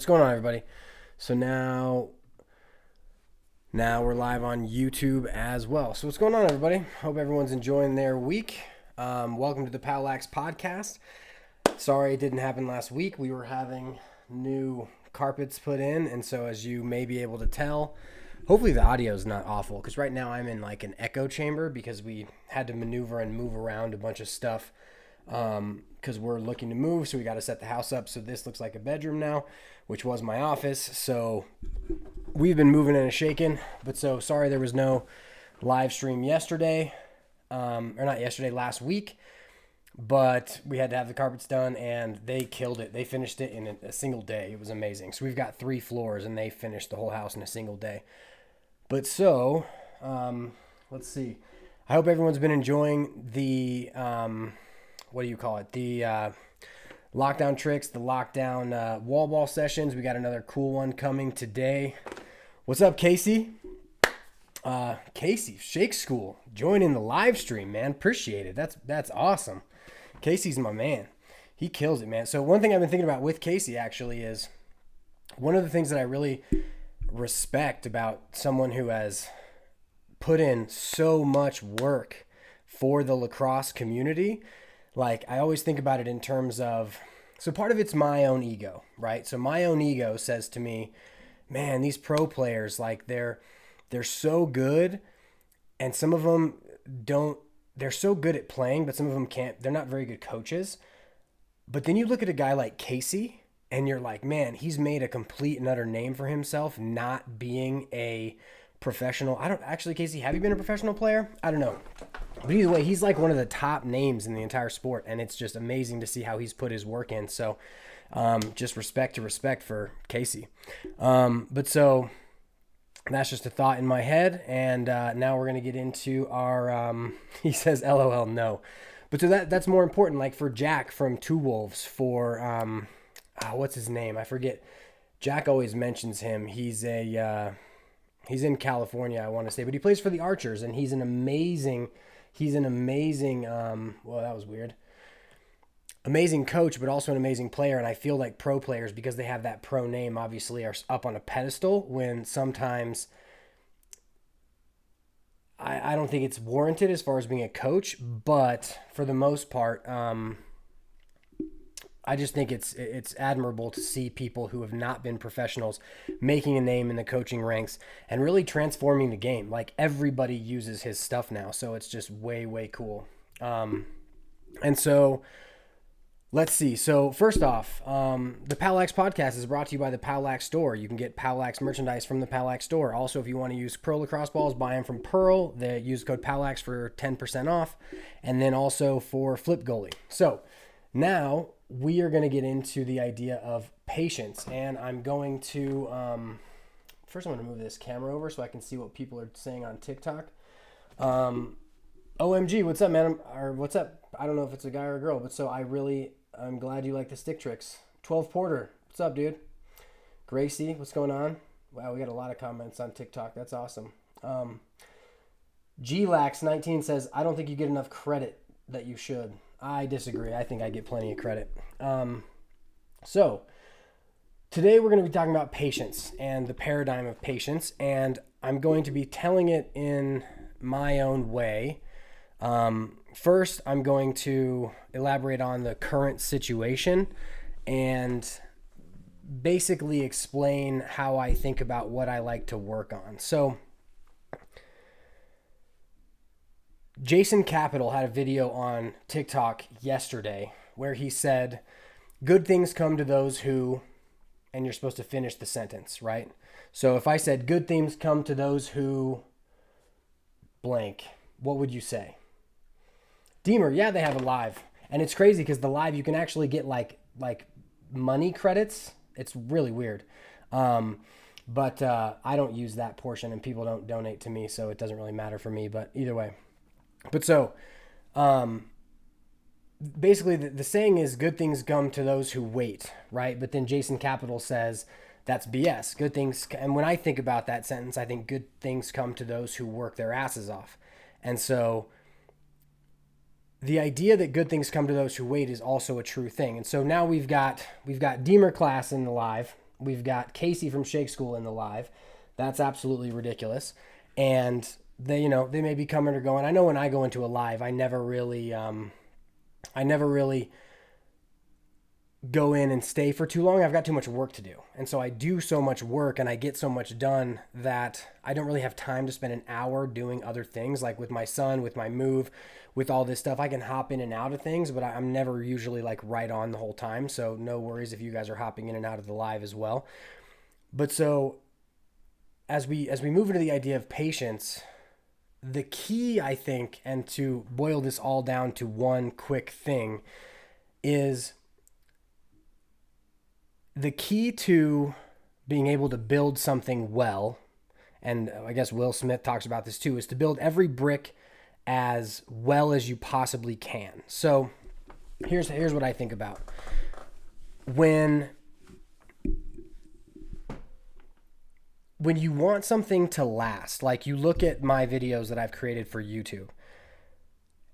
What's going on, everybody? So now we're live on YouTube as well. So what's going on, everybody? Hope everyone's enjoying their week. Welcome to the POWLAX podcast. Sorry it didn't happen last week. We were having new carpets put in, and so as you may be able to tell, hopefully the audio is not awful, because right now I'm in like an echo chamber because we had to maneuver and move around a bunch of stuff because we're looking to move, so we got to set the house up. So this looks like a bedroom now, which was my office. So we've been moving and shaking, but so sorry there was no live stream yesterday, or not yesterday, last week. But we had to have the carpets done, and they killed it. They finished it in a single day. It was amazing. So we've got 3 floors, and they finished the whole house in a single day. But so, let's see. I hope everyone's been enjoying the what do you call it? The lockdown tricks, the lockdown wall ball sessions. We got another cool one coming today. What's up, Casey? Casey, Shake School, joining the live stream, man. Appreciate it. That's awesome. Casey's my man. He kills it, man. So one thing I've been thinking about with Casey actually is one of the things that I really respect about someone who has put in so much work for the lacrosse community. Like, I always think about it in terms of, so part of it's my own ego, right? So my own ego says to me, man, these pro players, like they're so good, and some of them they're so good at playing, but some of them can't, they're not very good coaches. But then you look at a guy like Casey and you're like, man, he's made a complete and utter name for himself not being a professional. I don't actually, Casey, have you been a professional player? I don't know. But either way, he's like one of the top names in the entire sport, and it's just amazing to see how he's put his work in. So just respect for Casey. But so that's just a thought in my head, and now we're going to get into our, he says, LOL, no. But so that's more important, like for Jack from Two Wolves, for, what's his name? I forget. Jack always mentions him. He's he's in California, I want to say, but he plays for the Archers, and he's an amazing, well, that was weird. Amazing coach, but also an amazing player. And I feel like pro players, because they have that pro name, obviously are up on a pedestal, when sometimes I don't think it's warranted as far as being a coach. But for the most part, I just think it's admirable to see people who have not been professionals making a name in the coaching ranks and really transforming the game. Like, everybody uses his stuff now, so it's just way, way cool. And so let's see. So first off, the POWLAX podcast is brought to you by the POWLAX store. You can get POWLAX merchandise from the POWLAX store. Also, if you want to use Pro lacrosse balls, buy them from Pearl. They use code POWLAX for 10% off, and then also for Flip Goalie. So now we are going to get into the idea of patience, and I'm going to first I'm going to move this camera over so I can see what people are saying on TikTok. OMG, what's up, man? Or what's up? I don't know if it's a guy or a girl, but so I'm glad you like the stick tricks. 12 Porter, what's up, dude? Gracie, what's going on? Wow, we got a lot of comments on TikTok. That's awesome. GLax19 says, I don't think you get enough credit that you should. I disagree. I think I get plenty of credit. So today we're going to be talking about patience and the paradigm of patience, and I'm going to be telling it in my own way. First, I'm going to elaborate on the current situation and basically explain how I think about what I like to work on. So Jason Capital had a video on TikTok yesterday where he said, good things come to those who, and you're supposed to finish the sentence, right? So if I said, good things come to those who blank, what would you say? Deemer, yeah, they have a live. And it's crazy because the live, you can actually get like money credits. It's really weird. But I don't use that portion, and people don't donate to me, so it doesn't really matter for me. But either way. But so, basically the saying is good things come to those who wait, right? But then Jason Capital says that's BS. Good things, and when I think about that sentence, I think good things come to those who work their asses off. And so the idea that good things come to those who wait is also a true thing. And so now we've got Deemer class in the live. We've got Casey from Shake School in the live. That's absolutely ridiculous. And they, they may be coming or going. I know when I go into a live, I never really go in and stay for too long. I've got too much work to do. And so I do so much work and I get so much done that I don't really have time to spend an hour doing other things. Like with my son, with my move, with all this stuff, I can hop in and out of things, but I'm never usually like right on the whole time. So no worries if you guys are hopping in and out of the live as well. But so as we move into the idea of patience, the key, I think, and to boil this all down to one quick thing, is the key to being able to build something well, and I guess Will Smith talks about this too, is to build every brick as well as you possibly can. So here's what I think about. When you want something to last, like you look at my videos that I've created for YouTube,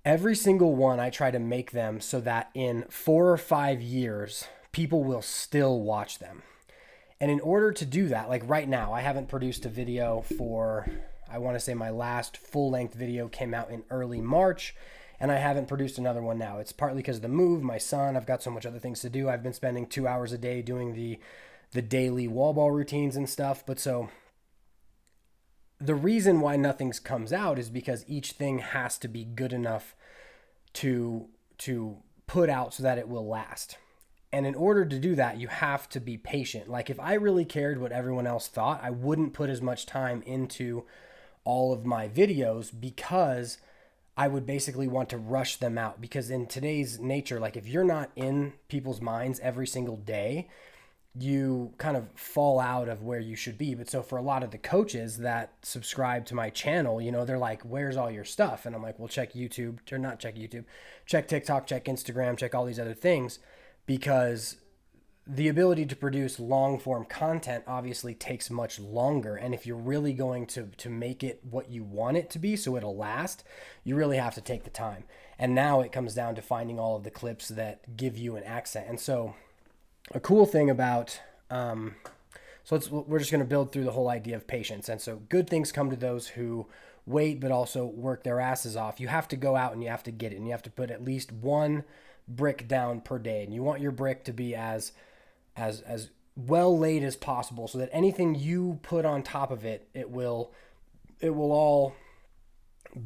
every single one I try to make them so that in 4 or 5 years, people will still watch them. And in order to do that, like right now, I haven't produced a video for, I want to say my last full-length video came out in early March, and I haven't produced another one now. It's partly because of the move, my son, I've got so much other things to do. I've been spending 2 hours a day doing the daily wall ball routines and stuff. But so the reason why nothing comes out is because each thing has to be good enough to put out so that it will last. And in order to do that, you have to be patient. Like if I really cared what everyone else thought, I wouldn't put as much time into all of my videos, because I would basically want to rush them out. Because in today's nature, like if you're not in people's minds every single day, you kind of fall out of where you should be. But so for a lot of the coaches that subscribe to my channel, they're like, where's all your stuff? And I'm like, well, check YouTube, or not check YouTube, check TikTok, check Instagram, check all these other things. Because the ability to produce long form content obviously takes much longer. And if you're really going to make it what you want it to be so it'll last, you really have to take the time. And now it comes down to finding all of the clips that give you an accent. And so a cool thing about, we're just going to build through the whole idea of patience. And so good things come to those who wait, but also work their asses off. You have to go out and you have to get it, and you have to put at least one brick down per day. And you want your brick to be as well laid as possible, so that anything you put on top of it, it will all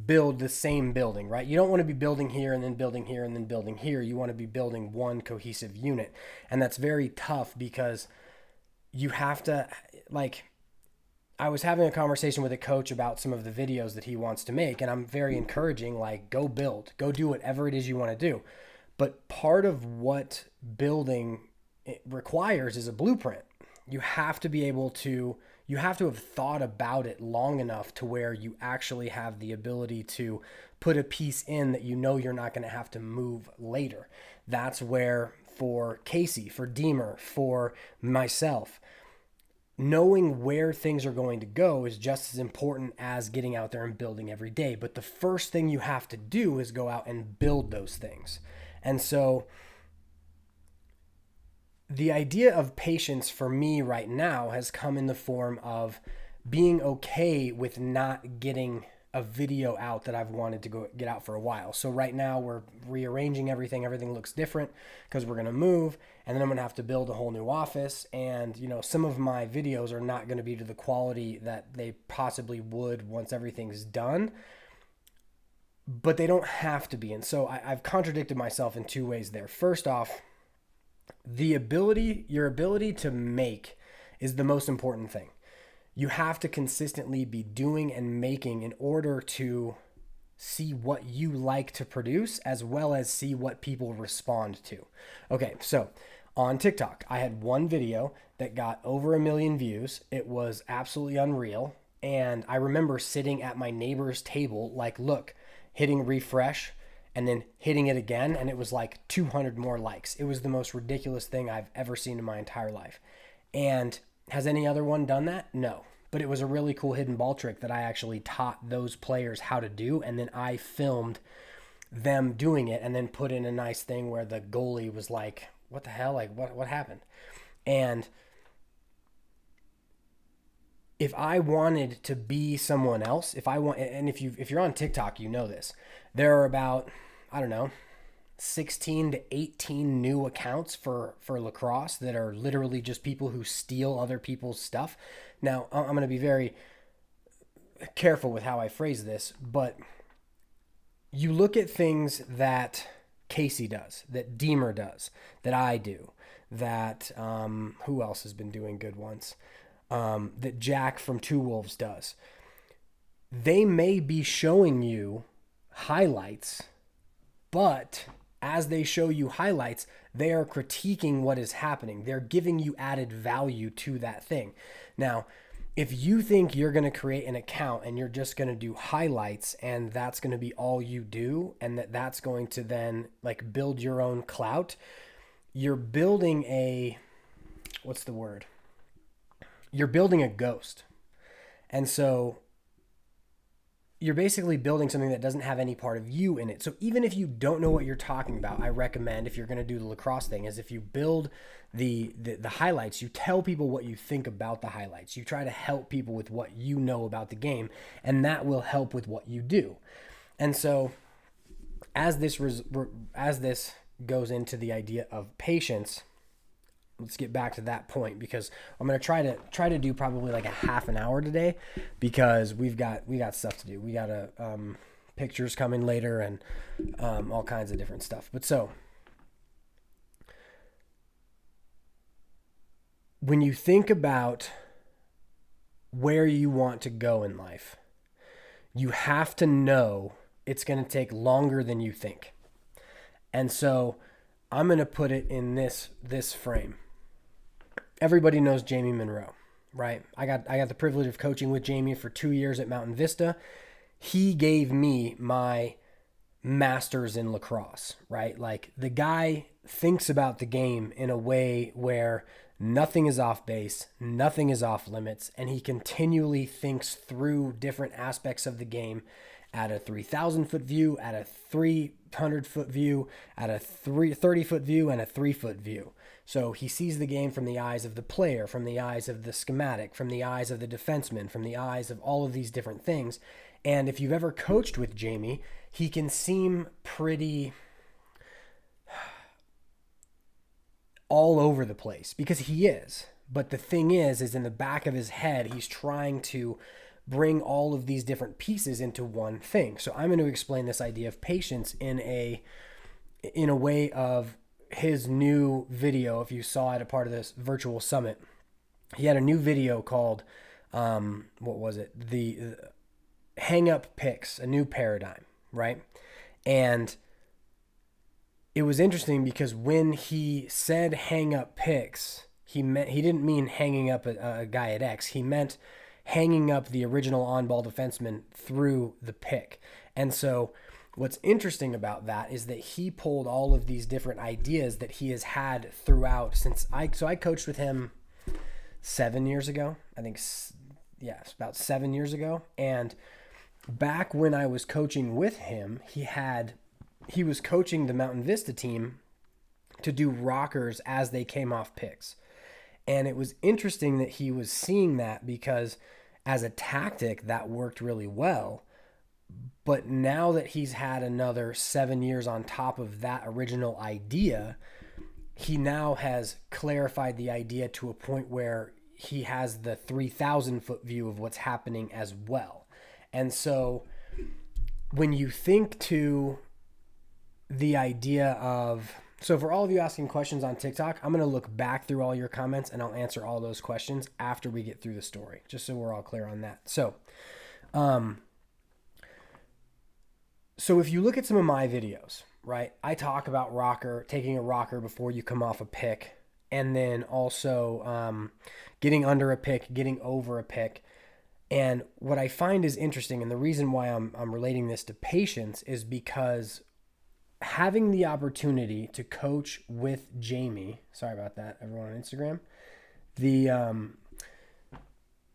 build the same building, right? You don't want to be building here and then building here and then building here. You want to be building one cohesive unit. And that's very tough, because you have to, like, I was having a conversation with a coach about some of the videos that he wants to make, and I'm very encouraging, like, go build, go do whatever it is you want to do. But part of what building requires is a blueprint. You have to be able to, you have to have thought about it long enough to where you actually have the ability to put a piece in that you're not going to have to move later. That's where, for Casey, for Deemer, for myself, knowing where things are going to go is just as important as getting out there and building every day. But the first thing you have to do is go out and build those things. And so the idea of patience for me right now has come in the form of being okay with not getting a video out that I've wanted to go get out for a while. So right now we're rearranging everything. Everything looks different because we're going to move, and then I'm going to have to build a whole new office. And, some of my videos are not going to be to the quality that they possibly would once everything's done, but they don't have to be. And so I've contradicted myself in two ways there. First off, your ability to make is the most important thing. You have to consistently be doing and making in order to see what you like to produce, as well as see what people respond to. Okay, so on TikTok, I had one video that got over 1 million views. It was absolutely unreal. And I remember sitting at my neighbor's table, hitting refresh and then hitting it again, and it was like 200 more likes. It was the most ridiculous thing I've ever seen in my entire life. And has any other one done that? No. But it was a really cool hidden ball trick that I actually taught those players how to do, and then I filmed them doing it and then put in a nice thing where the goalie was like, what the hell? Like, what happened? And if I wanted to be someone else, and if you're on TikTok, you know this. There are about, I don't know, 16 to 18 new accounts for lacrosse that are literally just people who steal other people's stuff. Now, I'm going to be very careful with how I phrase this, but you look at things that Casey does, that Deemer does, that I do, that who else has been doing good ones? That Jack from Two Wolves does. They may be showing you highlights, but as they show you highlights, they are critiquing what is happening. They're giving you added value to that thing. Now, if you think you're going to create an account and you're just going to do highlights and that's going to be all you do, and that's going to then like build your own clout, you're building you're building a ghost. And so you're basically building something that doesn't have any part of you in it. So even if you don't know what you're talking about, I recommend, if you're going to do the lacrosse thing, is if you build the highlights, you tell people what you think about the highlights. You try to help people with what you know about the game, and that will help with what you do. And so as this goes into the idea of patience, let's get back to that point, because I'm going to try to do probably like a half an hour today, because we got stuff to do. We got pictures coming later and all kinds of different stuff. But so when you think about where you want to go in life, you have to know it's going to take longer than you think. And so I'm going to put it in this frame. Everybody knows Jamie Monroe, right? I got the privilege of coaching with Jamie for 2 years at Mountain Vista. He gave me my master's in lacrosse, right? Like, the guy thinks about the game in a way where nothing is off base, nothing is off limits, and he continually thinks through different aspects of the game at a 3,000-foot view, at a 300-foot view, at a 30-foot view, and a 3-foot view. So he sees the game from the eyes of the player, from the eyes of the schematic, from the eyes of the defenseman, from the eyes of all of these different things. And if you've ever coached with Jamie, he can seem pretty all over the place, because he is. But the thing is in the back of his head, he's trying to bring all of these different pieces into one thing. So I'm going to explain this idea of patience in a way of his new video. If you saw it, a part of this virtual summit, he had a new video called, what was it? The hang up picks, a new paradigm, right? And it was interesting because when he said hang up picks, he didn't mean hanging up a guy at X. He meant hanging up the original on-ball defenseman through the pick. And so what's interesting about that is that he pulled all of these different ideas that he has had throughout since I coached with him 7 years ago. I think, yeah, it's about 7 years ago. And back when I was coaching with him, he was coaching the Mountain Vista team to do rockers as they came off picks. And it was interesting that he was seeing that, because as a tactic that worked really well. But now that he's had another 7 years on top of that original idea, he now has clarified the idea to a point where he has the 3,000-foot view of what's happening as well. And so when you think to the idea of, so for all of you asking questions on TikTok, I'm going to look back through all your comments and I'll answer all those questions after we get through the story, just so we're all clear on that. So if you look at some of my videos, right, I talk about taking a rocker before you come off a pick, and then also getting under a pick, getting over a pick. And what I find is interesting, and the reason why I'm relating this to patience, is because having the opportunity to coach with Jamie, sorry about that, everyone on Instagram,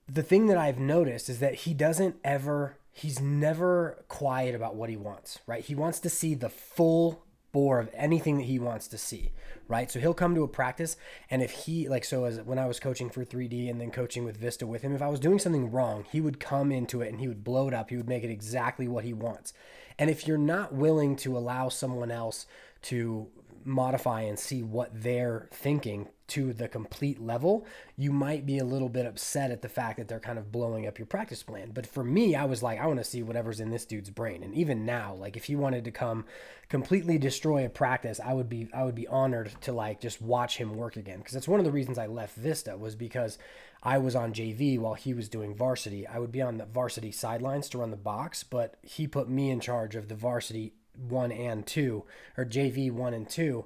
the thing that I've noticed is that he's never quiet about what he wants, right? He wants to see the full before of anything that he wants to see, right? So he'll come to a practice, and if he, like, so as when I was coaching for 3D and then coaching with Vista with him, if I was doing something wrong, he would come into it and he would blow it up. He would make it exactly what he wants. And if you're not willing to allow someone else to modify and see what they're thinking to the complete level, you might be a little bit upset at the fact that they're kind of blowing up your practice plan. But for me, I was like, I want to see whatever's in this dude's brain. And even now, like if he wanted to come completely destroy a practice, I would be honored to like just watch him work again. Because that's one of the reasons I left Vista, was because I was on JV while he was doing varsity. I would be on the varsity sidelines to run the box, but he put me in charge of the varsity 1 and 2, or JV 1 and 2.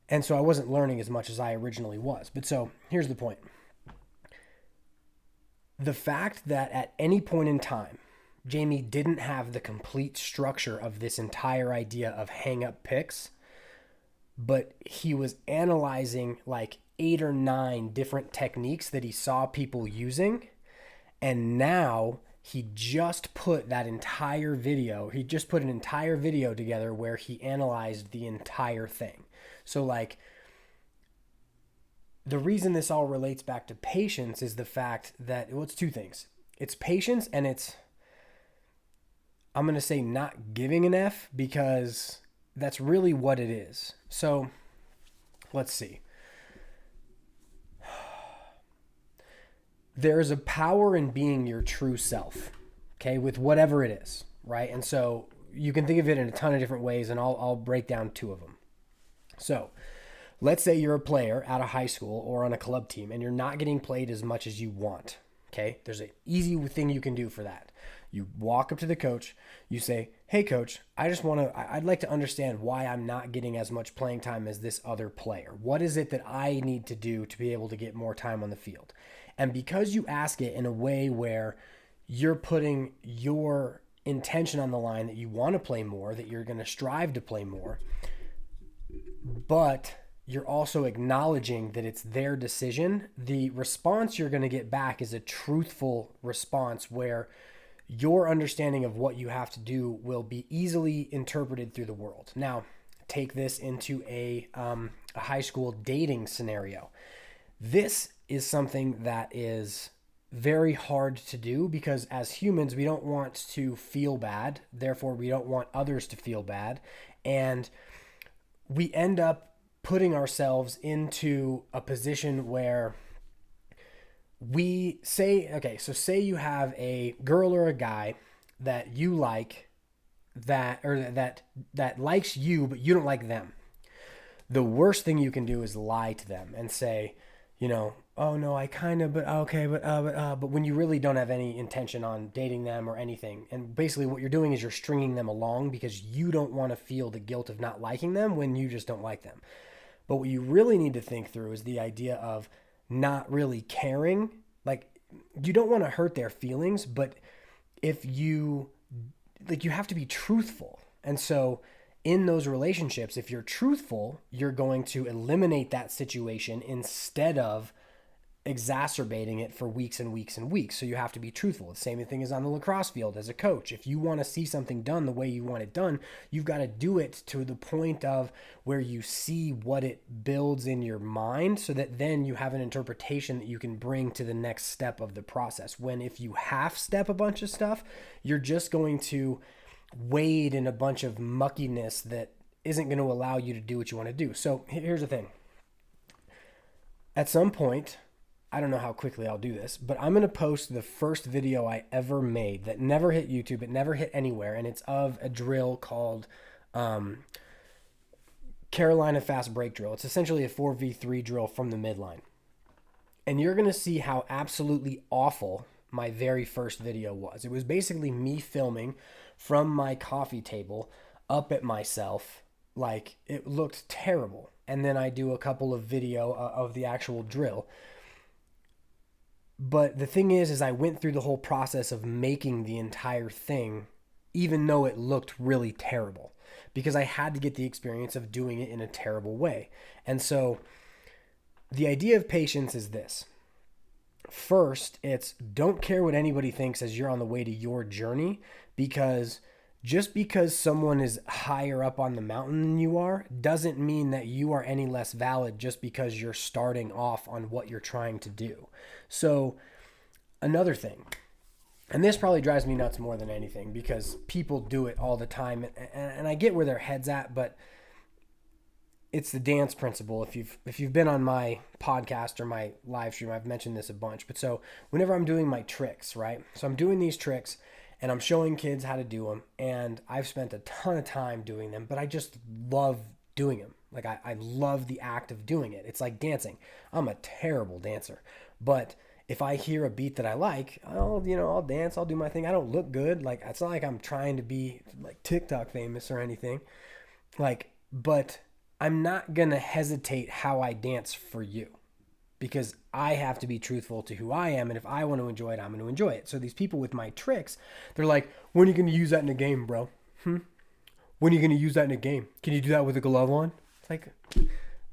And so I wasn't learning as much as I originally was. But so here's the point. The fact that at any point in time, Jamie didn't have the complete structure of this entire idea of hang up picks, but he was analyzing like 8 or 9 different techniques that he saw people using. And now he just put that entire video, he just put an entire video together where he analyzed the entire thing. So like the reason this all relates back to patience is the fact that, well, it's 2 things. It's patience, and it's, I'm going to say not giving an F, because that's really what it is. So let's see. There is a power in being your true self, okay, with whatever it is, right? And so you can think of it in a ton of different ways, and I'll break down 2 of them. So let's say you're a player out of high school or on a club team, and you're not getting played as much as you want, okay? There's an easy thing you can do for that. You walk up to the coach, you say, hey coach, I'd like to understand why I'm not getting as much playing time as this other player. What is it that I need to do to be able to get more time on the field? And because you ask it in a way where you're putting your intention on the line, that you want to play more, that you're going to strive to play more, but you're also acknowledging that it's their decision, the response you're going to get back is a truthful response where your understanding of what you have to do will be easily interpreted through the world. Now, take this into a high school dating scenario. This is something that is very hard to do, because as humans, we don't want to feel bad. Therefore, we don't want others to feel bad. And we end up putting ourselves into a position where we say, okay, so say you have a girl or a guy that you like, that likes you, but you don't like them. The worst thing you can do is lie to them and say, you know, oh no, I kind of, but okay, but when you really don't have any intention on dating them or anything. And basically what you're doing is you're stringing them along because you don't want to feel the guilt of not liking them when you just don't like them. But what you really need to think through is the idea of not really caring. Like, you don't want to hurt their feelings, but if you, like, you have to be truthful. And so in those relationships, if you're truthful, you're going to eliminate that situation instead of exacerbating it for weeks and weeks and weeks. So you have to be truthful. The same thing is on the lacrosse field as a coach. If you want to see something done the way you want it done, you've got to do it to the point of where you see what it builds in your mind, so that then you have an interpretation that you can bring to the next step of the process. When if you half step a bunch of stuff, you're just going to wade in a bunch of muckiness that isn't going to allow you to do what you want to do. So here's the thing. At some point, I don't know how quickly I'll do this, but I'm going to post the first video I ever made that never hit YouTube. It never hit anywhere. And it's of a drill called Carolina Fast Break Drill. It's essentially a 4v3 drill from the midline. And you're going to see how absolutely awful my very first video was. It was basically me filming from my coffee table up at myself. Like, it looked terrible. And then I do a couple of video of the actual drill. But the thing is I went through the whole process of making the entire thing, even though it looked really terrible, because I had to get the experience of doing it in a terrible way. And so the idea of patience is this. First, it's don't care what anybody thinks as you're on the way to your journey, because Just because someone is higher up on the mountain than you are doesn't mean that you are any less valid just because you're starting off on what you're trying to do. So, another thing, and this probably drives me nuts more than anything because people do it all the time, and I get where their head's at, but it's the dance principle. If you've been on my podcast or my live stream, I've mentioned this a bunch. But so whenever I'm doing my tricks, right? So I'm doing these tricks and I'm showing kids how to do them, and I've spent a ton of time doing them, but I just love doing them. Like I love the act of doing it. It's like dancing. I'm a terrible dancer, but if I hear a beat that I like, I'll dance, I'll do my thing. I don't look good. Like it's not like I'm trying to be like TikTok famous or anything. But I'm not going to hesitate how I dance for you because I have to be truthful to who I am. And if I want to enjoy it, I'm going to enjoy it. So these people with my tricks, they're like, when are you going to use that in a game, bro? When are you going to use that in a game? Can you do that with a glove on? It's like,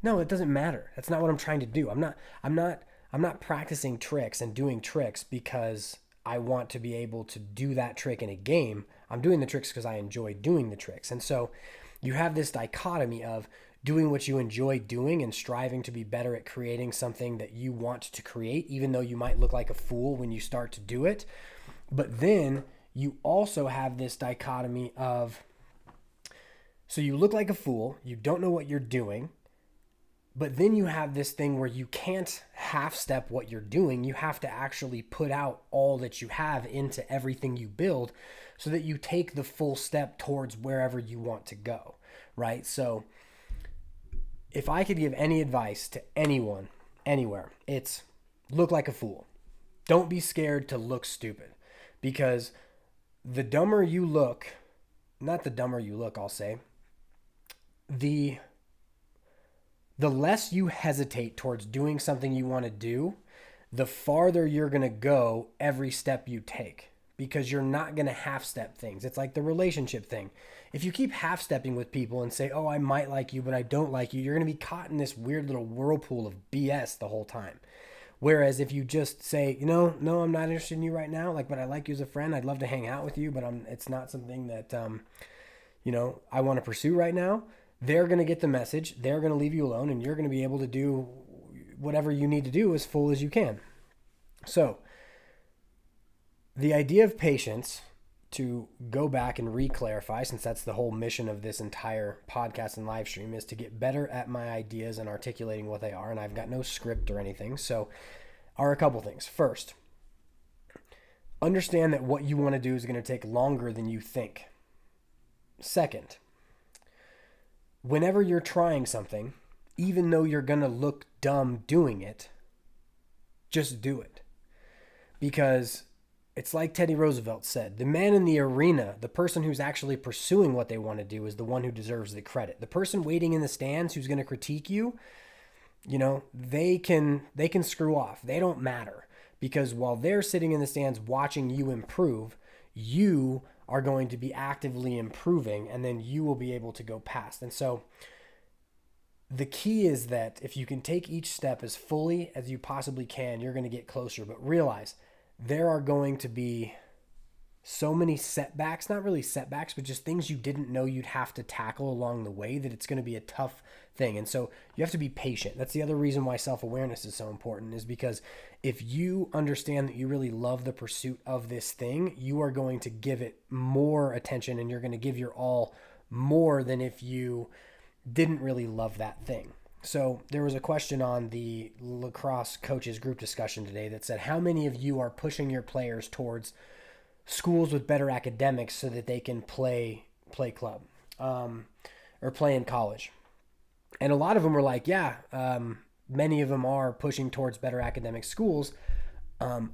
no, it doesn't matter. That's not what I'm trying to do. I'm not practicing tricks and doing tricks because I want to be able to do that trick in a game. I'm doing the tricks because I enjoy doing the tricks. And so you have this dichotomy of doing what you enjoy doing and striving to be better at creating something that you want to create, even though you might look like a fool when you start to do it. But then you also have this dichotomy of, so you look like a fool, you don't know what you're doing, but then you have this thing where you can't half step what you're doing. You have to actually put out all that you have into everything you build so that you take the full step towards wherever you want to go, right? So if I could give any advice to anyone, anywhere, it's look like a fool. Don't be scared to look stupid, because the dumber you look, not the dumber you look, I'll say, the less you hesitate towards doing something you want to do, the farther you're going to go every step you take, because you're not going to half step things. It's like the relationship thing. If you keep half stepping with people and say, oh, I might like you, but I don't like you, you're going to be caught in this weird little whirlpool of BS the whole time. Whereas if you just say, no, I'm not interested in you right now, like, but I like you as a friend, I'd love to hang out with you, but it's not something that, I want to pursue right now. They're going to get the message. They're going to leave you alone, and you're going to be able to do whatever you need to do as full as you can. So the idea of patience, to go back and re-clarify, since that's the whole mission of this entire podcast and live stream, is to get better at my ideas and articulating what they are. And I've got no script or anything. So are a couple things. First, understand that what you want to do is going to take longer than you think. Second, whenever you're trying something, even though you're going to look dumb doing it, just do it. Because it's like Teddy Roosevelt said, the man in the arena, the person who's actually pursuing what they want to do, is the one who deserves the credit. The person waiting in the stands who's going to critique you, they can screw off. They don't matter, because while they're sitting in the stands watching you improve, you are going to be actively improving, and then you will be able to go past. And so the key is that if you can take each step as fully as you possibly can, you're going to get closer. But realize there are going to be so many setbacks, not really setbacks, but just things you didn't know you'd have to tackle along the way, that it's going to be a tough thing. And so you have to be patient. That's the other reason why self-awareness is so important, is because if you understand that you really love the pursuit of this thing, you are going to give it more attention, and you're going to give your all more than if you didn't really love that thing. So there was a question on the lacrosse coaches group discussion today that said, how many of you are pushing your players towards schools with better academics so that they can play club or play in college? And a lot of them were like, yeah, many of them are pushing towards better academic schools.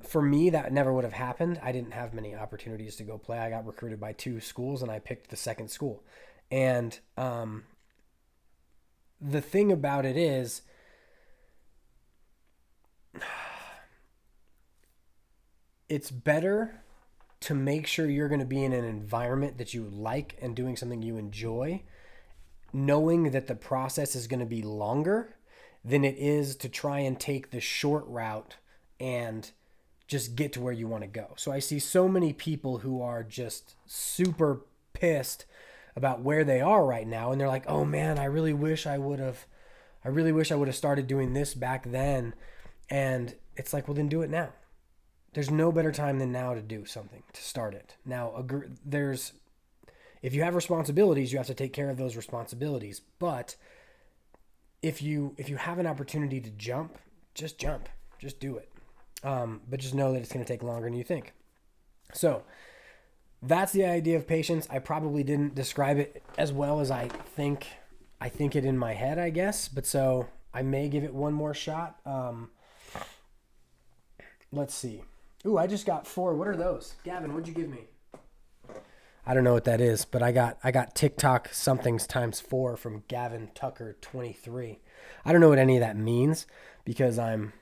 For me, that never would have happened. I didn't have many opportunities to go play. I got recruited by 2 schools, and I picked the second school. And the thing about it is, it's better to make sure you're going to be in an environment that you like and doing something you enjoy, knowing that the process is going to be longer, than it is to try and take the short route and just get to where you want to go. So I see so many people who are just super pissed about where they are right now. And they're like, oh man, I really wish I would have started doing this back then. And it's like, well, then do it now. There's no better time than now to do something, to start it. Now, if you have responsibilities, you have to take care of those responsibilities. But if you have an opportunity to jump, just do it. But just know that it's going to take longer than you think. So that's the idea of patience. I probably didn't describe it as well as I think it in my head, I guess. But so I may give it one more shot. Let's see. Ooh, I just got 4. What are those? Gavin, what'd you give me? I don't know what that is, but I got TikTok somethings times 4 from Gavin Tucker 23. I don't know what any of that means because I'm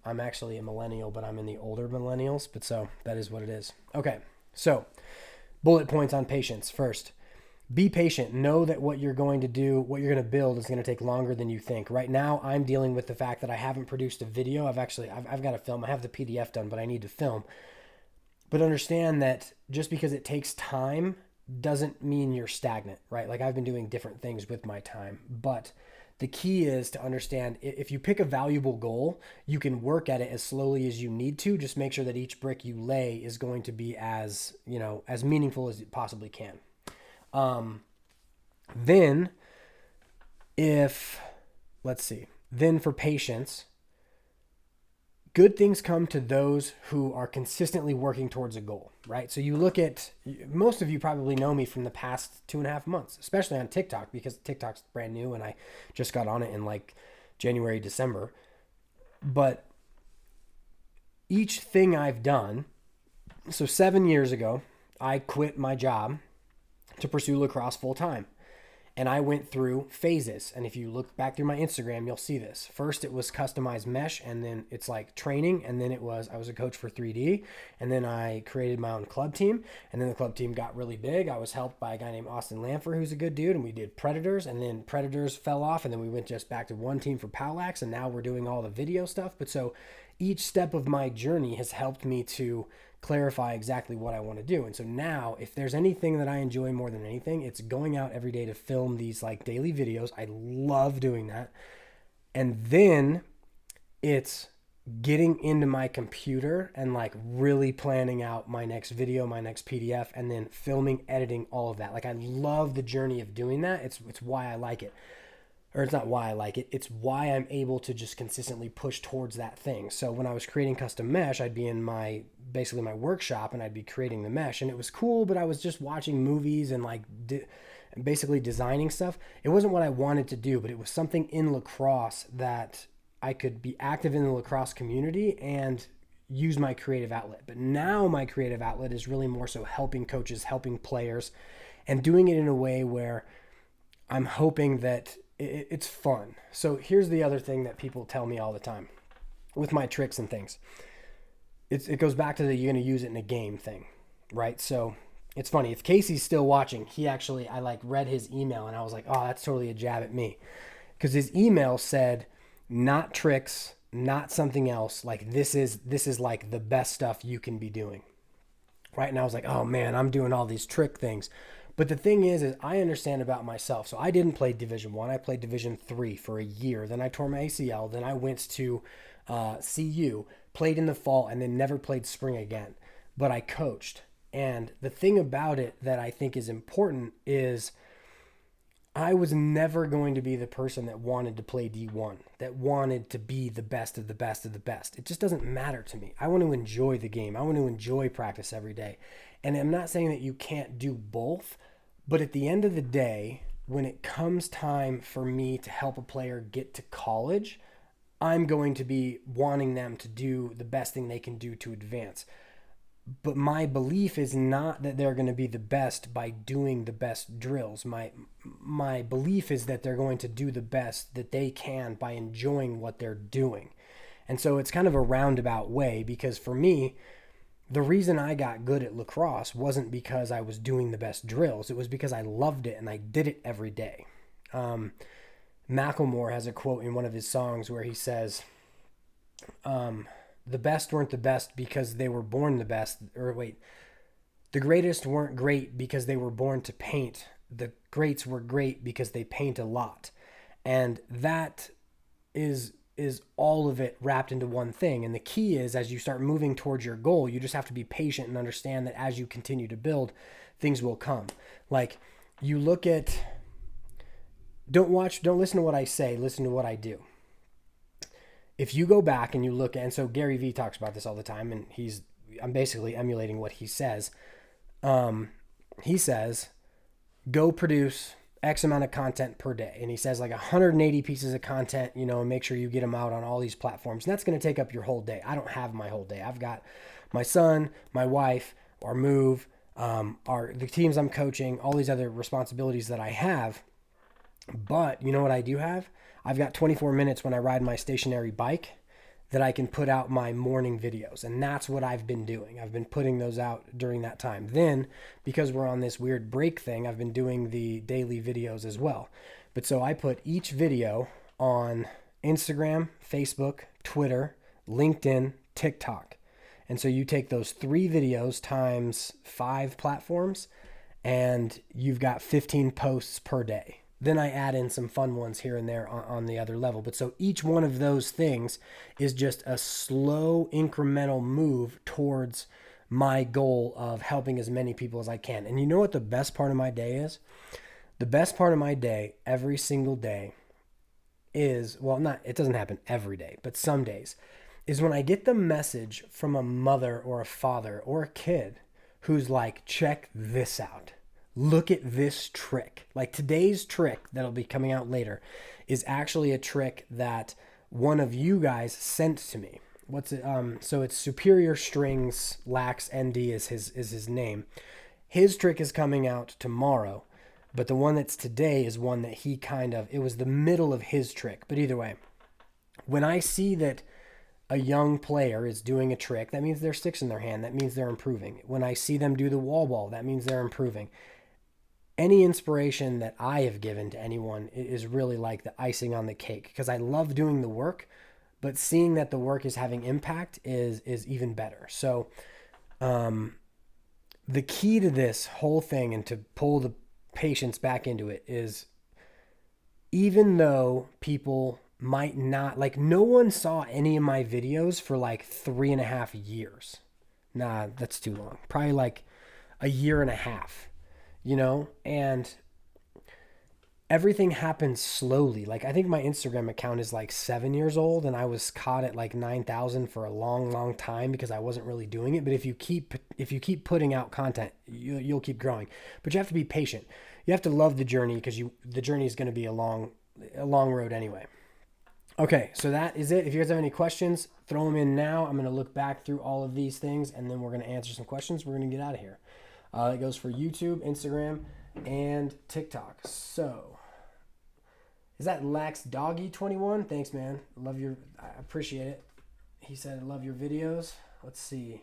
actually a millennial, but I'm in the older millennials, but so that is what it is. Okay. So, bullet points on patience. First, be patient. Know that what you're going to do, what you're going to build is going to take longer than you think. Right now, I'm dealing with the fact that I haven't produced a video. I've got to film. I have the PDF done, but I need to film. But understand that just because it takes time doesn't mean you're stagnant, right? Like I've been doing different things with my time, but the key is to understand if you pick a valuable goal, you can work at it as slowly as you need to. Just make sure that each brick you lay is going to be as meaningful as it possibly can. Then for patience, good things come to those who are consistently working towards a goal, right? So you look at, most of you probably know me from the past 2.5 months, especially on TikTok, because TikTok's brand new and I just got on it in like January, December. But each thing I've done, so 7 years ago, I quit my job to pursue lacrosse full time. And I went through phases. And if you look back through my Instagram, you'll see this. First, it was customized mesh, and then it's like training. And then I was a coach for 3D. And then I created my own club team. And then the club team got really big. I was helped by a guy named Austin Lamfer, who's a good dude. And we did Predators. And then Predators fell off. And then we went just back to one team for POWLAX. And now we're doing all the video stuff. But so each step of my journey has helped me to clarify exactly what I want to do. And so now, if there's anything that I enjoy more than anything, it's going out every day to film these like daily videos. I love doing that. And then it's getting into my computer and like really planning out my next video, my next PDF, and then filming, editing, all of that. Like I love the journey of doing that. It's why I like it. Or it's not why I like it. It's why I'm able to just consistently push towards that thing. So when I was creating custom mesh, I'd be in basically my workshop and I'd be creating the mesh, and it was cool, but I was just watching movies and like basically designing stuff. It wasn't what I wanted to do, but it was something in lacrosse that I could be active in the lacrosse community and use my creative outlet. But now my creative outlet is really more so helping coaches, helping players, and doing it in a way where I'm hoping that it's fun. So here's the other thing that people tell me all the time with my tricks and things. It goes back to the you're going to use it in a game thing, right? So it's funny. If Casey's still watching, I like read his email and I was like, oh, that's totally a jab at me. Because his email said, not tricks, not something else. Like this is like the best stuff you can be doing, right? And I was like, oh man, I'm doing all these trick things. But the thing is I understand about myself. So I didn't play Division 1. I played Division 3 for a year. Then I tore my ACL. Then I went to CU, played in the fall, and then never played spring again. But I coached. And the thing about it that I think is important is I was never going to be the person that wanted to play D1, that wanted to be the best of the best of the best. It just doesn't matter to me. I want to enjoy the game. I want to enjoy practice every day. And I'm not saying that you can't do both, but at the end of the day, when it comes time for me to help a player get to college, I'm going to be wanting them to do the best thing they can do to advance. But my belief is not that they're going to be the best by doing the best drills. My belief is that they're going to do the best that they can by enjoying what they're doing. And so it's kind of a roundabout way, because for me, the reason I got good at lacrosse wasn't because I was doing the best drills. It was because I loved it and I did it every day. Macklemore has a quote in one of his songs where he says, the best weren't the best because they were born the best. Or wait, The greatest weren't great because they were born to paint. The greats were great because they paint a lot. And that is all of it wrapped into one thing. And the key is, as you start moving towards your goal, you just have to be patient and understand that as you continue to build, things will come. Like, you look at, don't listen to what I say, listen to what I do. If you go back and you look at, and so Gary Vee talks about this all the time, and I'm basically emulating what he says. He says, go produce X amount of content per day. And he says like 180 pieces of content, and make sure you get them out on all these platforms. And that's going to take up your whole day. I don't have my whole day. I've got my son, my wife, our move, the teams I'm coaching, all these other responsibilities that I have. But you know what I do have? I've got 24 minutes when I ride my stationary bike that I can put out my morning videos. And that's what I've been doing. I've been putting those out during that time. Then, because we're on this weird break thing, I've been doing the daily videos as well. But so I put each video on Instagram, Facebook, Twitter, LinkedIn, TikTok. And so you take those 3 videos times 5 platforms, and you've got 15 posts per day. Then I add in some fun ones here and there on the other level. But so each one of those things is just a slow incremental move towards my goal of helping as many people as I can. And you know what the best part of my day is? The best part of my day every single day is, it doesn't happen every day, but some days, is when I get the message from a mother or a father or a kid who's like, check this out. Look at this trick. Like today's trick that'll be coming out later is actually a trick that one of you guys sent to me. What's it? So it's Superior Strings Lax ND is his name. His trick is coming out tomorrow, but the one that's today is one that it was the middle of his trick. But either way, when I see that a young player is doing a trick, that means there's sticks in their hand. That means they're improving. When I see them do the wall ball, that means they're improving. Any inspiration that I have given to anyone is really like the icing on the cake, because I love doing the work, but seeing that the work is having impact is even better. So the key to this whole thing, and to pull the patience back into it, is even though people might not, like, no one saw any of my videos for like 3.5 years. Nah, that's too long. Probably like a year and a half. And everything happens slowly. Like, I think my Instagram account is like 7 years old, and I was caught at like 9,000 for a long, long time because I wasn't really doing it. But if you keep putting out content, you'll keep growing. But you have to be patient. You have to love the journey, because the journey is going to be a long road anyway. Okay, so that is it. If you guys have any questions, throw them in now. I'm going to look back through all of these things, and then we're going to answer some questions. We're going to get out of here. It goes for YouTube, Instagram, and TikTok. So, is that Lax Doggy 21? Thanks, man. I appreciate it. He said, I love your videos. Let's see.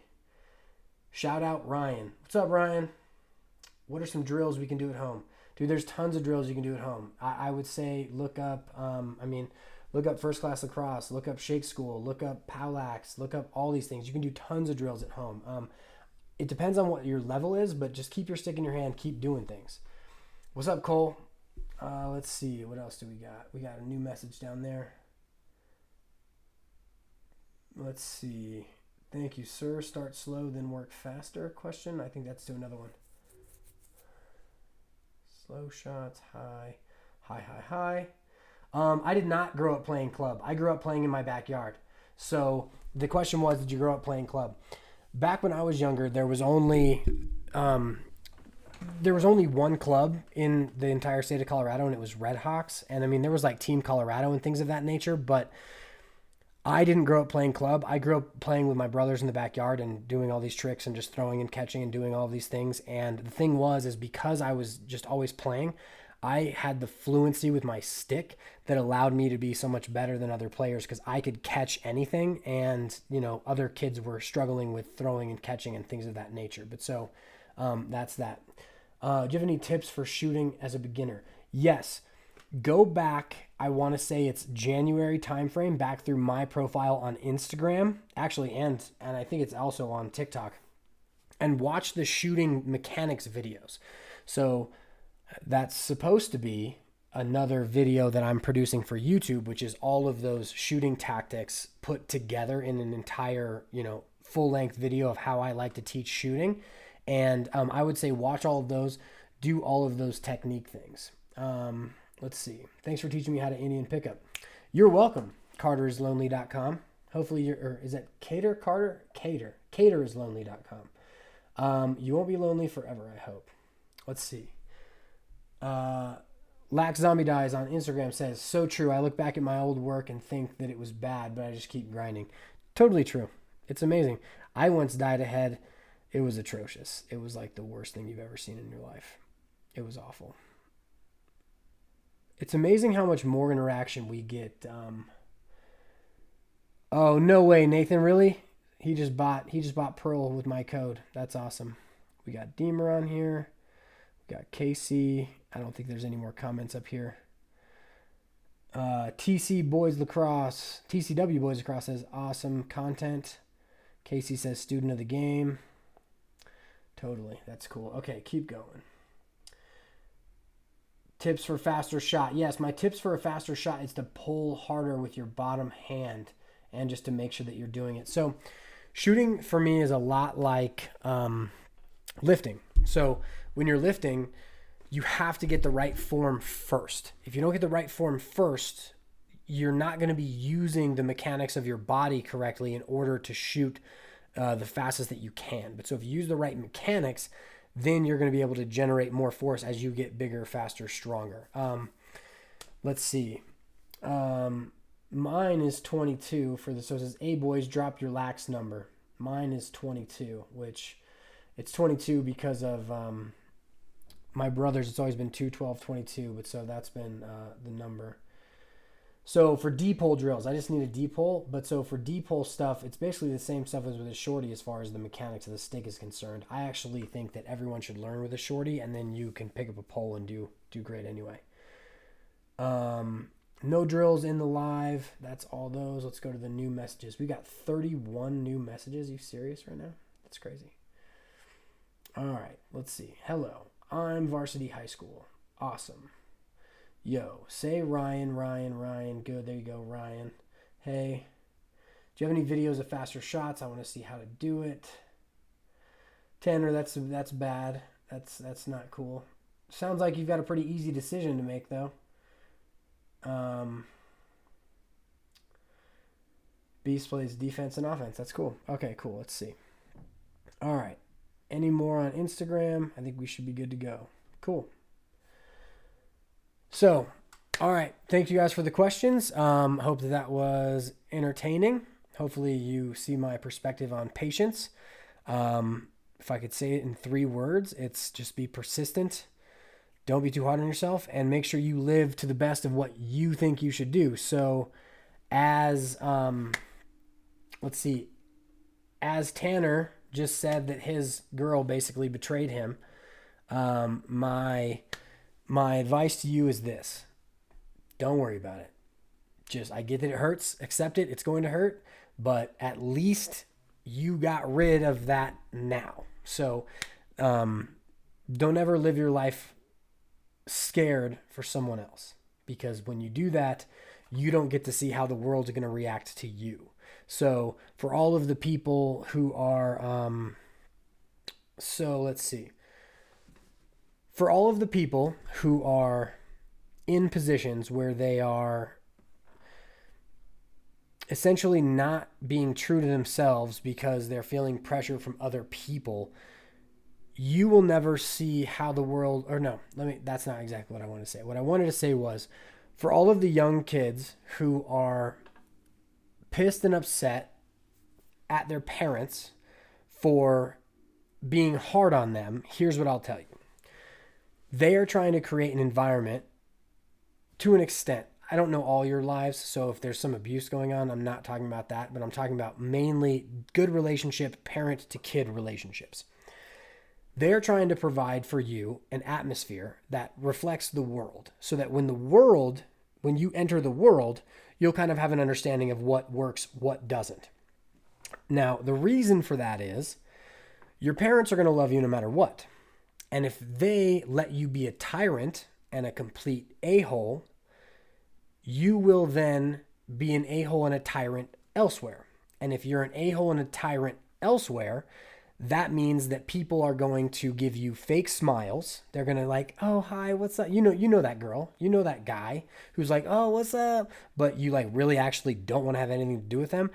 Shout out Ryan. What's up, Ryan? What are some drills we can do at home? Dude, there's tons of drills you can do at home. I would say look up, look up First Class Lacrosse, look up Shake School, look up POWLAX, look up all these things. You can do tons of drills at home. It depends on what your level is, but just keep your stick in your hand. Keep doing things. What's up, Cole? Let's see. What else do we got? We got a new message down there. Let's see. Thank you, sir. Start slow, then work faster? Question. I think that's to another one. Slow shots. High. I did not grow up playing club. I grew up playing in my backyard. So the question was, did you grow up playing club? Back when I was younger, there was only one club in the entire state of Colorado, and it was Red Hawks. And there was like Team Colorado and things of that nature, but I didn't grow up playing club. I grew up playing with my brothers in the backyard and doing all these tricks and just throwing and catching and doing all these things. And the thing is because I was just always playing, I had the fluency with my stick that allowed me to be so much better than other players, because I could catch anything, and other kids were struggling with throwing and catching and things of that nature. But so that's that. Do you have any tips for shooting as a beginner? Yes. Go back, I want to say it's January timeframe, back through my profile on Instagram, actually, and I think it's also on TikTok. and watch the shooting mechanics videos. So that's supposed to be another video that I'm producing for YouTube, which is all of those shooting tactics put together in an entire, full length video of how I like to teach shooting. And I would say watch all of those, do all of those technique things. Let's see. Thanks for teaching me how to Indian pickup. You're welcome. CarterIsLonely.com. Hopefully or is that Cater? Carter? Cater. CarterIsLonely.com. You won't be lonely forever, I hope. Let's see. Lax Zombie Dies on Instagram says, so true. I look back at my old work and think that it was bad, but I just keep grinding. Totally true. It's amazing. I once dyed a head. It was atrocious. It was like the worst thing you've ever seen in your life. It was awful. It's amazing how much more interaction we get. Oh, no way, Nathan, really? He just bought Pearl with my code. That's awesome. We got Deemer on here. We got Casey. I don't think there's any more comments up here. TCW Boys Lacrosse says awesome content. Casey says student of the game. Totally. That's cool. Okay, keep going. Tips for faster shot. Yes, my tips for a faster shot is to pull harder with your bottom hand and just to make sure that you're doing it. So shooting for me is a lot like lifting. So when you're lifting, you have to get the right form first. If you don't get the right form first, you're not going to be using the mechanics of your body correctly in order to shoot the fastest that you can. But so if you use the right mechanics, then you're going to be able to generate more force as you get bigger, faster, stronger. Let's see. Mine is 22 for the, so it says, hey boys, drop your lax number. Mine is 22, which it's 22 because of my brother's. It's always been 2, 12, 22, but so that's been the number. So for D-pole drills, I just need a D-pole. But so for D-pole stuff, it's basically the same stuff as with a shorty as far as the mechanics of the stick is concerned. I actually think that everyone should learn with a shorty, and then you can pick up a pole and do great anyway. No drills in the live. That's all those. Let's go to the new messages. We got 31 new messages. Are you serious right now? That's crazy. All right, let's see. Hello, I'm Varsity High School. Awesome. Yo, say Ryan. Good, there you go, Ryan. Hey, do you have any videos of faster shots? I want to see how to do it. Tanner, that's bad. That's not cool. Sounds like you've got a pretty easy decision to make, though. Beast plays defense and offense. That's cool. Okay, cool. Let's see. All right. Any more on Instagram? I think we should be good to go. Cool. So, all right. Thank you guys for the questions. Hope that was entertaining. Hopefully you see my perspective on patience. If I could say it in 3 words, it's just be persistent. Don't be too hard on yourself, and make sure you live to the best of what you think you should do. So as, let's see, as Tanner just said that his girl basically betrayed him, my advice to you is this: don't worry about it. I get that it hurts. Accept it. It's going to hurt, but at least you got rid of that now. So don't ever live your life scared for someone else, because when you do that, you don't get to see how the world's going to react to you. So for all of the people who are, let's see. For all of the people who are in positions where they are essentially not being true to themselves because they're feeling pressure from other people, you will never see how the world, or no, that's not exactly what I want to say. What I wanted to say was, for all of the young kids who are pissed and upset at their parents for being hard on them, here's what I'll tell you. They are trying to create an environment to an extent. I don't know all your lives, so if there's some abuse going on, I'm not talking about that, but I'm talking about mainly good relationship, parent to kid relationships. They're trying to provide for you an atmosphere that reflects the world, so that when you enter the world, you'll kind of have an understanding of what works, what doesn't. Now, the reason for that is Your parents are going to love you no matter what. And if they let you be a tyrant and a complete a-hole, you will then be an a-hole and a tyrant elsewhere. And if you're an a-hole and a tyrant elsewhere, that means that people are going to give you fake smiles. They're going to like, "Oh, hi, what's up?" You know that girl, you know that guy who's like, "Oh, what's up?" But you like really actually don't want to have anything to do with them.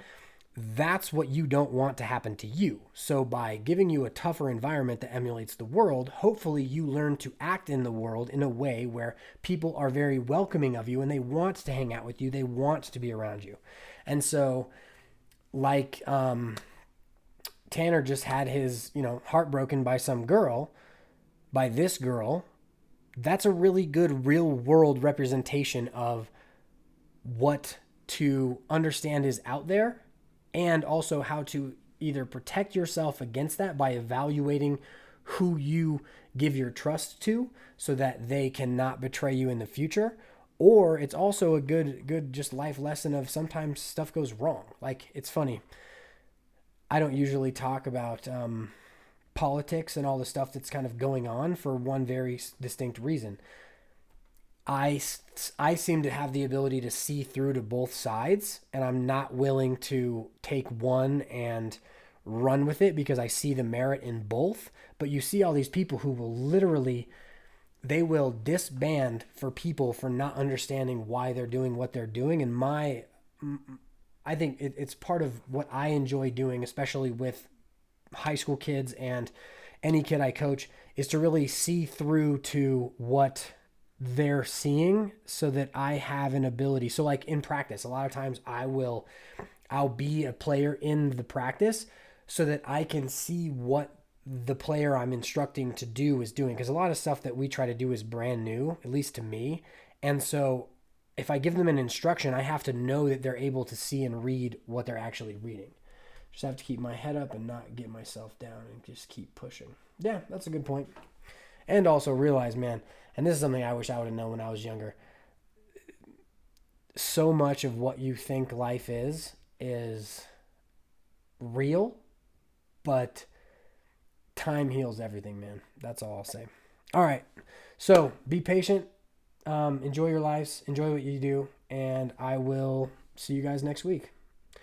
That's what you don't want to happen to you. So by giving you a tougher environment that emulates the world, hopefully you learn to act in the world in a way where people are very welcoming of you and they want to hang out with you. They want to be around you. And so like Tanner just had his, heart broken by some girl, by this girl. That's a really good real world representation of what to understand is out there, and also how to either protect yourself against that by evaluating who you give your trust to so that they cannot betray you in the future. Or it's also a good just life lesson of sometimes stuff goes wrong. Like, it's funny. I don't usually talk about politics and all the stuff that's kind of going on for one very distinct reason. I seem to have the ability to see through to both sides, and I'm not willing to take one and run with it because I see the merit in both. But you see all these people who will literally, they will disband for people for not understanding why they're doing what they're doing. And I think it's part of what I enjoy doing, especially with high school kids and any kid I coach, is to really see through to what they're seeing so that I have an ability. So like in practice, a lot of times I'll be a player in the practice so that I can see what the player I'm instructing to do is doing. Because a lot of stuff that we try to do is brand new, at least to me. And so if I give them an instruction, I have to know that they're able to see and read what they're actually reading. Just have to keep my head up and not get myself down and just keep pushing. Yeah, that's a good point. And also realize, man, and this is something I wish I would have known when I was younger, so much of what you think life is real, but time heals everything, man. That's all I'll say. All right. So be patient. Enjoy your lives. Enjoy what you do. And I will see you guys next week.